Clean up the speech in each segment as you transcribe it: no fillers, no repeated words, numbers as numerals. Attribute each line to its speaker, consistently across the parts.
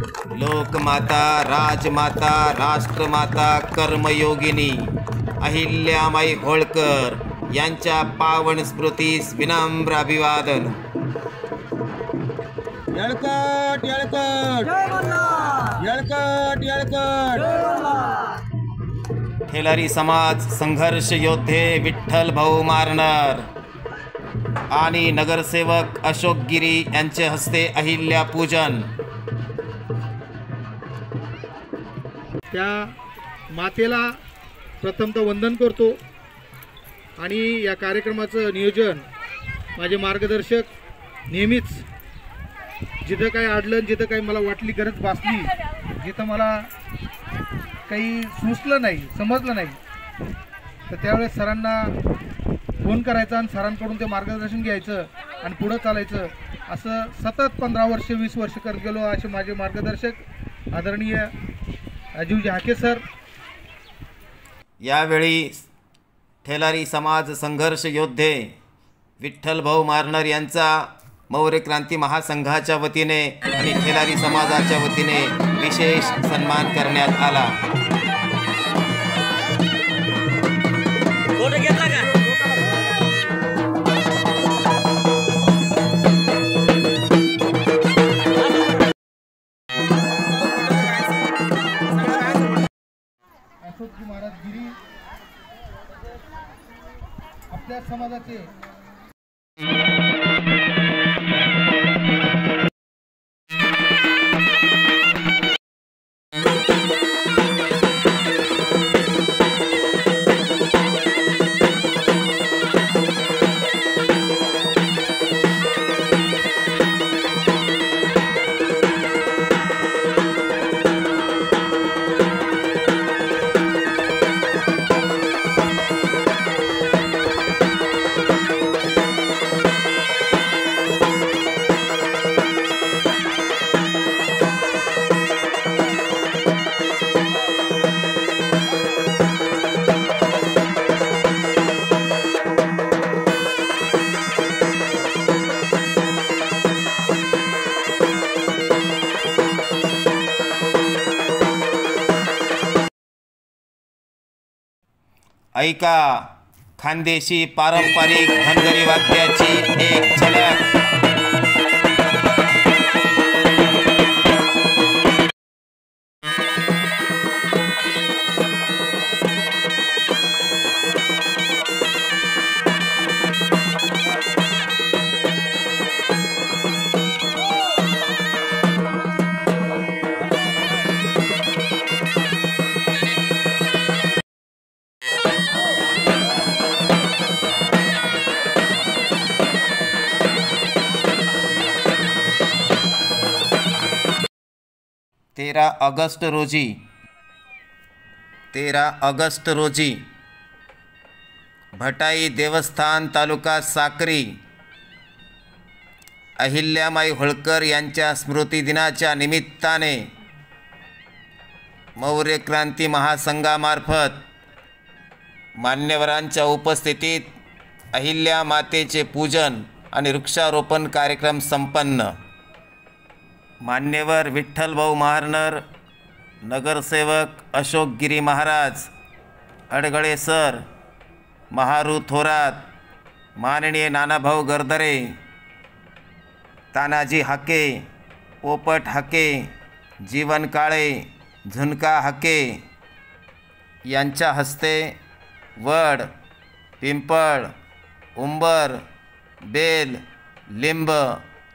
Speaker 1: लोकमाता, राजमाता, राष्ट्रमाता, कर्मयोगिनी अहिल्यामाई होळकर यांच्या पावन स्मृतीस विनम्र अभिवादन.
Speaker 2: येळकट येळकट येळकट येळकट.
Speaker 1: ठेलारी समाज संघर्ष योद्धे विठ्ठल भाऊ मारनर आणि नगरसेवक अशोक गिरी यांचे हस्ते अहिल्या पूजन.
Speaker 2: त्या मातेला प्रथमतः वंदन करतो आणि या कार्यक्रमाचं नियोजन माझे मार्गदर्शक नेहमीच जिथं काही अडलं, जिथं काही मला वाटली गरज भासली, जिथं मला काही सुचलं नाही, समजलं नाही, तर त्यावेळेस सरांना फोन करायचा आणि सरांकडून ते मार्गदर्शन घ्यायचं आणि पुढं चालायचं. असं सतत 15 वर्ष 20 वर्ष करत गेलो. असे माझे मार्गदर्शक आदरणीय राजीवजी हाके सर.
Speaker 1: यावेळी ठेलारी समाज संघर्ष योद्धे विठ्ठल भाऊ मारनर यांचा मौर्य क्रांती महासंघाच्या वतीने आणि ठेलारी समाजाच्या वतीने विशेष सन्मान करण्यात आला.
Speaker 2: अशोकजी महाराज गिरी आपल्या समाजाचे
Speaker 1: ऐका खानदेशी पारंपरिक धनगरी वाद्याची एक झलक. तेरा ऑगस्ट रोजी भटाई देवस्थान तालुका साक्री अहिल्यामाई होळकर यांच्या स्मृतिदिनाच्या निमित्ताने मौर्य क्रांती महासंघामार्फत मान्यवरांच्या उपस्थितीत अहिल्या मातेचे पूजन आणि वृक्षारोपण कार्यक्रम संपन्न. मान्यवर विठ्ठल भाऊ मारनर, नगरसेवक अशोक गिरी महाराज, अडगळे सर, महारू थोरात, माननीय नानाभाऊ गरदरे, तानाजी हाके, पोपट हाके, जीवन काळे, झुनका हाके यांच्या हस्ते वड, पिंपळ, उंबर, बेल, लिंब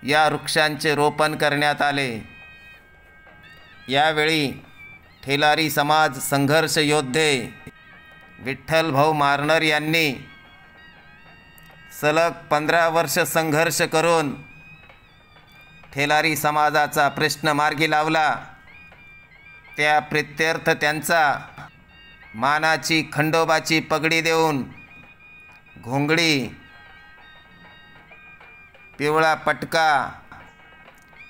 Speaker 1: या वृक्षांचे रोपण करण्यात आले. यावेळी ठेलारी समाज संघर्ष योद्धे विठ्ठल भाऊ मारनर यांनी सलग 15 वर्ष संघर्ष करून ठेलारी समाजाचा प्रश्न मार्गी लावला. त्या प्रित्यर्थ त्यांचा मानाची खंडोबाची पगडी देऊन घोंगडी, पिवळा पटका,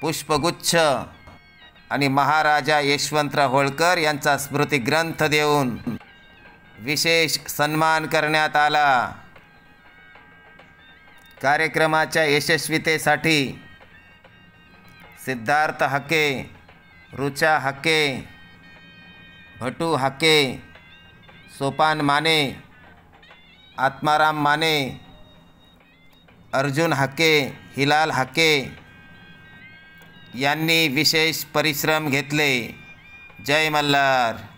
Speaker 1: पुष्पगुच्छ आणि महाराजा यशवंतराव होळकर यांचा स्मृतिग्रंथ देऊन विशेष सन्मान करण्यात आला. कार्यक्रमाच्या यशस्वीतेसाठी सिद्धार्थ हाके, रुचा हाके, भटू हाके, सोपान माने, आत्माराम माने, अर्जुन हाके, हिलाल हाके यांनी विशेष परिश्रम घेतले. जय मल्हार.